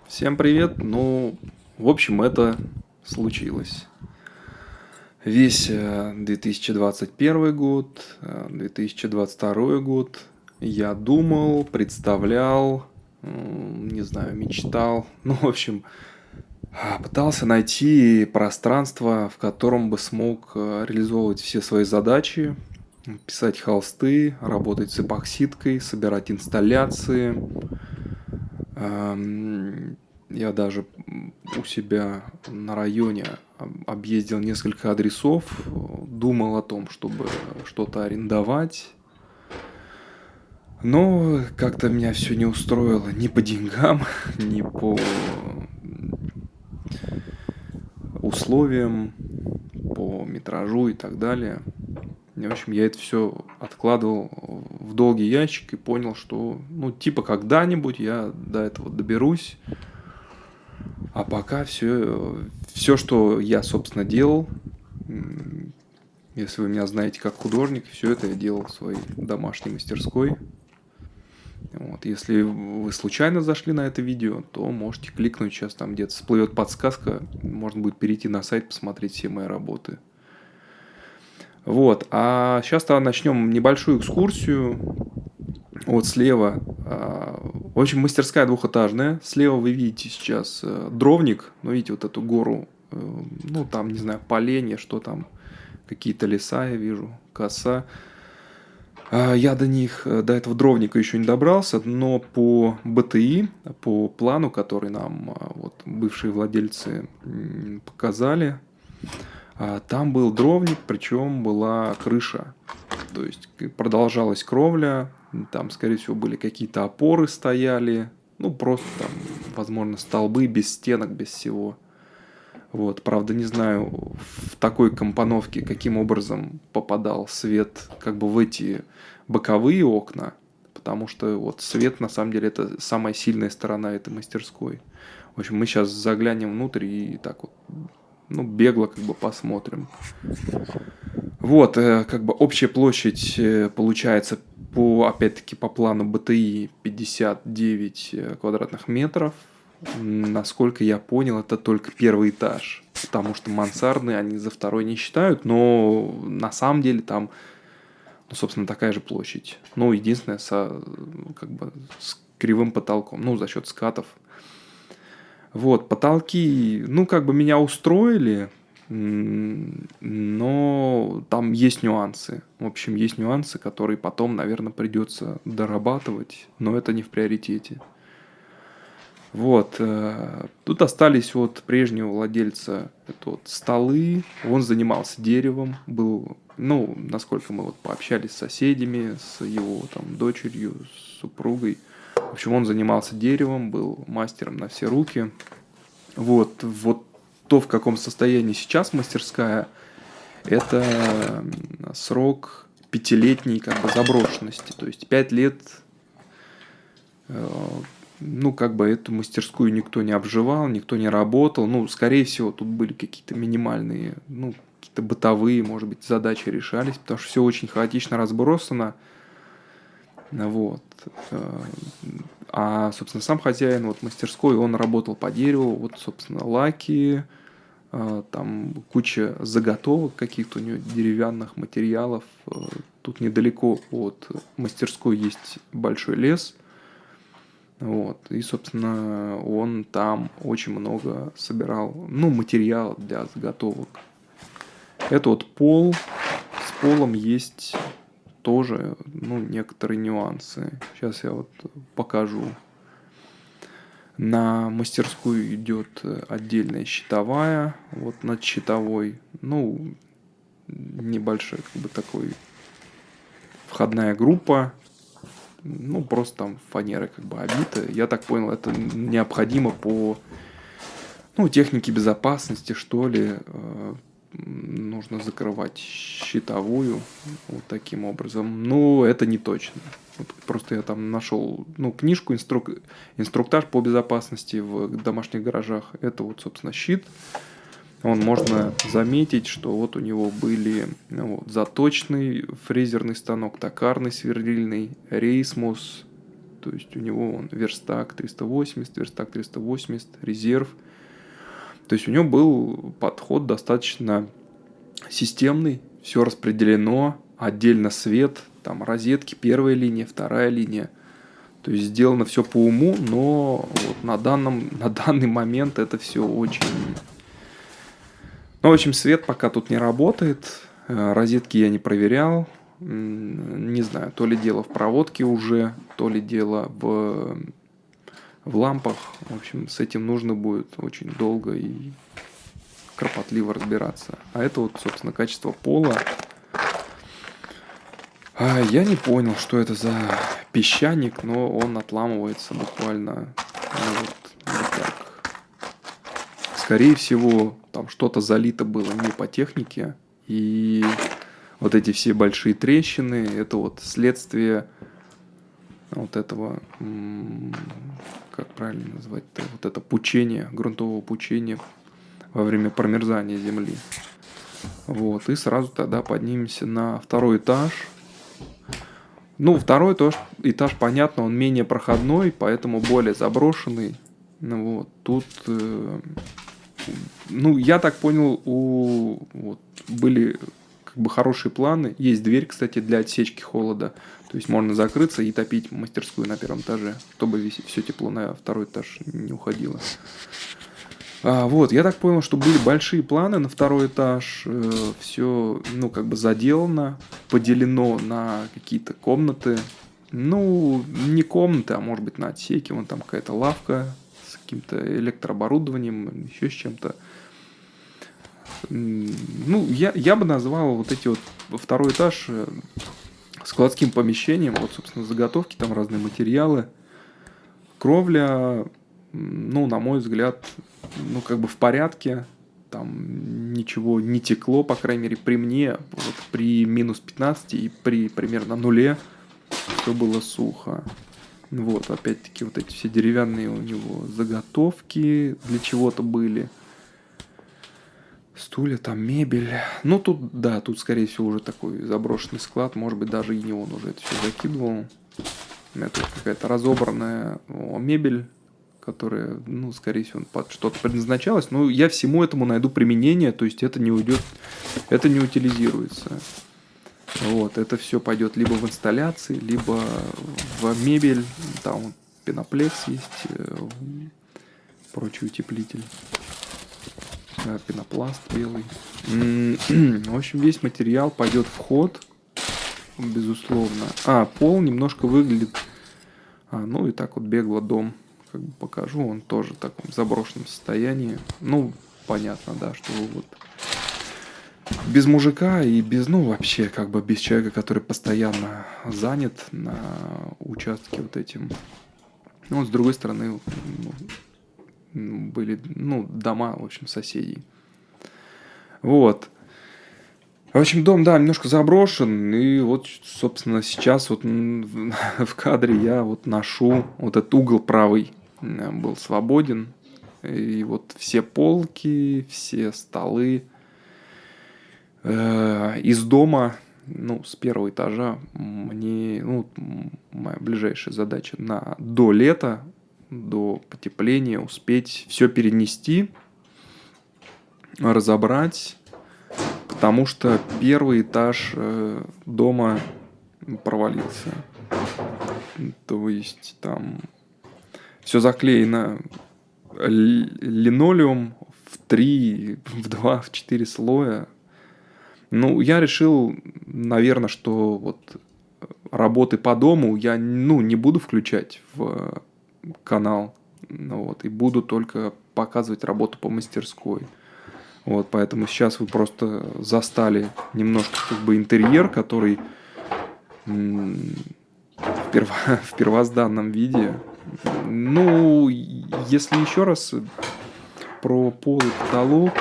Всем привет! В общем, это случилось. Весь 2021 год, 2022 год я думал, представлял, не знаю, мечтал. В общем, пытался найти пространство, в котором бы смог реализовывать все свои задачи, писать холсты, работать с эпоксидкой, собирать инсталляции. Я даже у себя на районе объездил несколько адресов, думал о том, чтобы что-то арендовать. Но как-то меня все не устроило ни по деньгам, ни по условиям, по метражу и так далее. В общем, я это все откладывал в долгий ящик и понял, что, когда-нибудь я до этого доберусь. А пока все, что я, собственно, делал, если вы меня знаете как художник, все это я делал в своей домашней мастерской. Вот. Если вы случайно зашли на это видео, то можете кликнуть, сейчас там где-то всплывет подсказка, можно будет перейти на сайт, посмотреть все мои работы. Вот, а сейчас начнем небольшую экскурсию. Вот слева, в общем, мастерская двухэтажная. Слева вы видите сейчас дровник, видите вот эту гору, там, не знаю, поленья, что там, какие-то леса я вижу, коса. Я до этого дровника еще не добрался, но по БТИ, по плану, который нам бывшие владельцы показали, там был дровник, причем была крыша. То есть продолжалась кровля, там, скорее всего, были какие-то опоры стояли, просто там, возможно, столбы без стенок, без всего. Вот, правда, не знаю, в такой компоновке каким образом попадал свет в эти боковые окна, потому что свет, на самом деле, это самая сильная сторона этой мастерской. В общем, мы сейчас заглянем внутрь и так бегло посмотрим. Вот, общая площадь получается опять-таки по плану БТИ 59 квадратных метров. Насколько я понял, это только первый этаж, потому что мансардные они за второй не считают, но на самом деле там, собственно, такая же площадь. Единственное, с кривым потолком, за счет скатов. Вот, потолки, меня устроили, но там есть нюансы. В общем, есть нюансы, которые потом, наверное, придется дорабатывать, но это не в приоритете. Вот, тут остались от прежнего владельца столы, он занимался деревом, был, насколько мы пообщались с соседями, с его дочерью, с супругой. В общем, он занимался деревом, был мастером на все руки. Вот то, в каком состоянии сейчас мастерская, это срок 5-летней заброшенности. То есть 5 лет, эту мастерскую никто не обживал, никто не работал. Скорее всего, тут были какие-то минимальные, какие-то бытовые, может быть, задачи решались, потому что все очень хаотично разбросано. Вот. А, собственно, сам хозяин мастерской, он работал по дереву, собственно, лаки, там куча заготовок каких-то у него, деревянных материалов. Тут недалеко от мастерской есть большой лес. Вот. И, собственно, он там очень много собирал, материалов для заготовок. Это пол. С полом есть тоже, некоторые нюансы. Сейчас я покажу. На мастерскую идет отдельная щитовая, над щитовой, небольшая такой входная группа, просто там фанеры обиты. Я так понял, это необходимо по технике безопасности, что ли. Нужно закрывать щитовую таким образом. Это не точно. Просто я там нашел книжку, инструктаж по безопасности в домашних гаражах. Это собственно, щит. можно заметить, что вот у него были вот, заточный фрезерный станок, токарный, сверлильный, рейсмус, то есть у него он верстак 380, верстак 380, резерв. То есть у него был подход достаточно системный, все распределено, отдельно свет, там розетки, первая линия, вторая линия. То есть сделано все по уму, но вот на данный момент это все очень... Ну, в общем, свет пока тут не работает, розетки я не проверял, не знаю, то ли дело в проводке уже, то ли дело в лампах. В общем, с этим нужно будет очень долго и кропотливо разбираться. А это вот, собственно, качество пола. Я не понял, что это за песчаник, но он отламывается буквально вот так. Скорее всего, там что-то залито было не по технике. И вот эти все большие трещины, это вот следствие вот этого, как правильно назвать-то, вот это пучение, грунтового пучения во время промерзания земли. Вот, и сразу тогда поднимемся на второй этаж. Ну, второй этаж, понятно, он менее проходной, поэтому более заброшенный. Ну, вот, тут, ну, я так понял, вот, были как бы хорошие планы. Есть дверь, кстати, для отсечки холода. То есть можно закрыться и топить мастерскую на первом этаже, чтобы все тепло на второй этаж не уходило. Вот, я так понял, что были большие планы на второй этаж, все, ну, как бы заделано, поделено на какие-то комнаты, ну, не комнаты, а может быть на отсеки, вон там какая-то лавка с каким-то электрооборудованием, еще с чем-то. Ну, я бы назвал вот эти вот второй этаж складским помещением, вот, собственно, заготовки, там разные материалы, кровля, ну, на мой взгляд, ну, как бы в порядке, там ничего не текло, по крайней мере, при мне, вот при минус 15 и при примерно нуле все было сухо. Вот, опять-таки, вот эти все деревянные у него заготовки для чего-то были. Стулья, там мебель. Ну, тут, да, тут, скорее всего, уже такой заброшенный склад, может быть, даже и не он уже это все закидывал. Это какая-то разобранная мебель, которая, ну, скорее всего, под что-то предназначалась. Но я всему этому найду применение, то есть это не уйдет, это не утилизируется. Вот, это все пойдет либо в инсталляции, либо в мебель. Там вот пеноплекс есть, прочий утеплитель. Пенопласт белый. В общем, весь материал пойдет в ход, безусловно. Пол немножко выглядит... ну и так вот бегло дом как бы покажу, он тоже в таком заброшенном состоянии. Ну, понятно, да, что вот без мужика и без, ну, вообще, как бы без человека, который постоянно занят на участке вот этим. Ну, с другой стороны, были, ну, дома, в общем, соседей. Вот. В общем, дом, да, немножко заброшен, и вот, собственно, сейчас вот в кадре я вот ношу вот этот угол правый был свободен, и вот все полки, все столы из дома, ну, с первого этажа мне, ну, моя ближайшая задача до лета, до потепления успеть все перенести, разобрать, потому что первый этаж дома провалился. То есть там все заклеено линолеум в 3, в 2, в 4 слоя. Ну, я решил, наверное, что вот работы по дому я, ну, не буду включать в канал, ну, вот, и буду только показывать работу по мастерской. Вот, поэтому сейчас вы просто застали немножко как бы интерьер, который в первозданном виде. Ну, если еще раз про пол и потолок,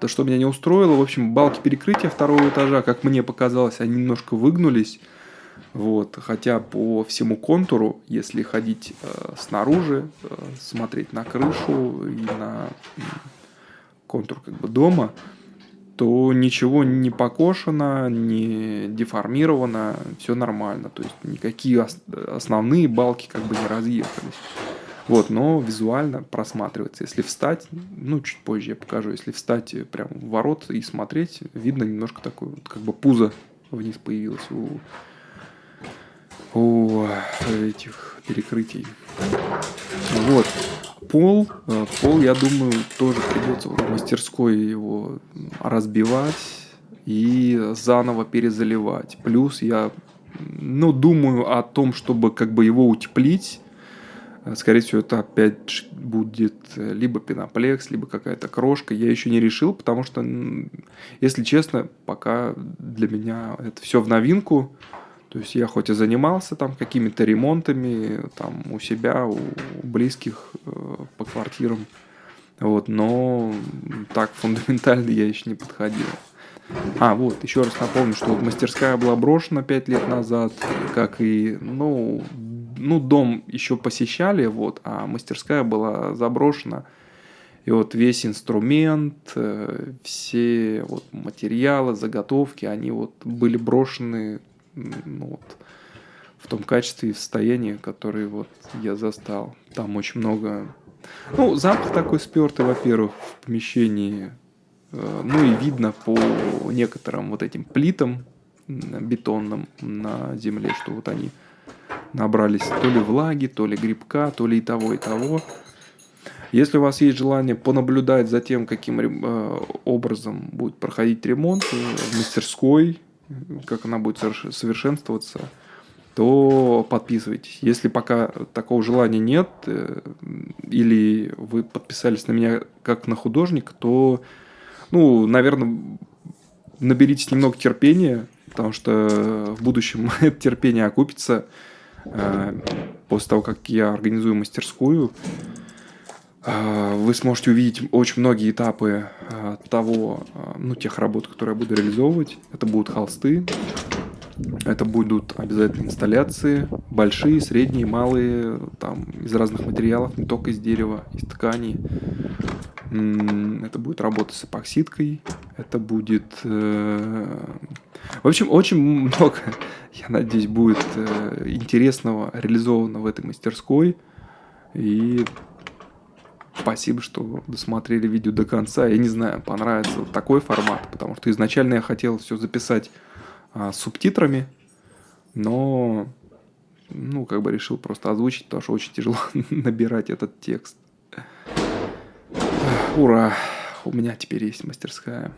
то, что меня не устроило, в общем, балки перекрытия второго этажа, как мне показалось, они немножко выгнулись. Вот, хотя по всему контуру, если ходить снаружи, смотреть на крышу и на контур как бы дома, то ничего не покошено, не деформировано, все нормально. То есть никакие основные балки как бы не разъехались. Вот, но визуально просматривается. Если встать, ну, чуть позже я покажу, если встать прямо в ворот и смотреть, видно немножко такое, вот, как бы пузо вниз появилось у этих перекрытий. Вот. Пол, я думаю, тоже придется в мастерской его разбивать и заново перезаливать. Плюс я, ну, думаю о том, чтобы как бы его утеплить. Скорее всего, это опять будет либо пеноплекс, либо какая-то крошка. Я еще не решил, потому что, если честно, пока для меня это все в новинку. То есть я хоть и занимался там какими-то ремонтами там у себя, у близких по квартирам, вот, но так фундаментально я еще не подходил. Вот, еще раз напомню, что вот мастерская была брошена 5 лет назад, как и, ну, дом еще посещали, вот, а мастерская была заброшена. И вот весь инструмент, все вот материалы, заготовки, они вот были брошены, ну, вот, в том качестве и состоянии, которое вот я застал. Там очень много... Ну, запах такой спёртый, во-первых, в помещении. Ну и видно по некоторым вот этим плитам бетонным на земле, что вот они набрались то ли влаги, то ли грибка, то ли и того, и того. Если у вас есть желание понаблюдать за тем, каким образом будет проходить ремонт в мастерской, как она будет совершенствоваться, то подписывайтесь. Если пока такого желания нет, или вы подписались на меня как на художника, то, ну, наверное, наберитесь немного терпения, потому что в будущем это терпение окупится. После того, как я организую мастерскую, вы сможете увидеть очень многие этапы тех работ, которые я буду реализовывать. Это будут холсты, это будут обязательно инсталляции, большие, средние, малые, там, из разных материалов, не только из дерева, из ткани. Это будет работа с эпоксидкой, это будет... В общем, очень много, я надеюсь, будет интересного реализовано в этой мастерской. И спасибо, что досмотрели видео до конца. Я не знаю, понравится такой формат, потому что изначально я хотел все записать с субтитрами, но, как бы решил просто озвучить, потому что очень тяжело набирать этот текст. Ура! У меня теперь есть мастерская.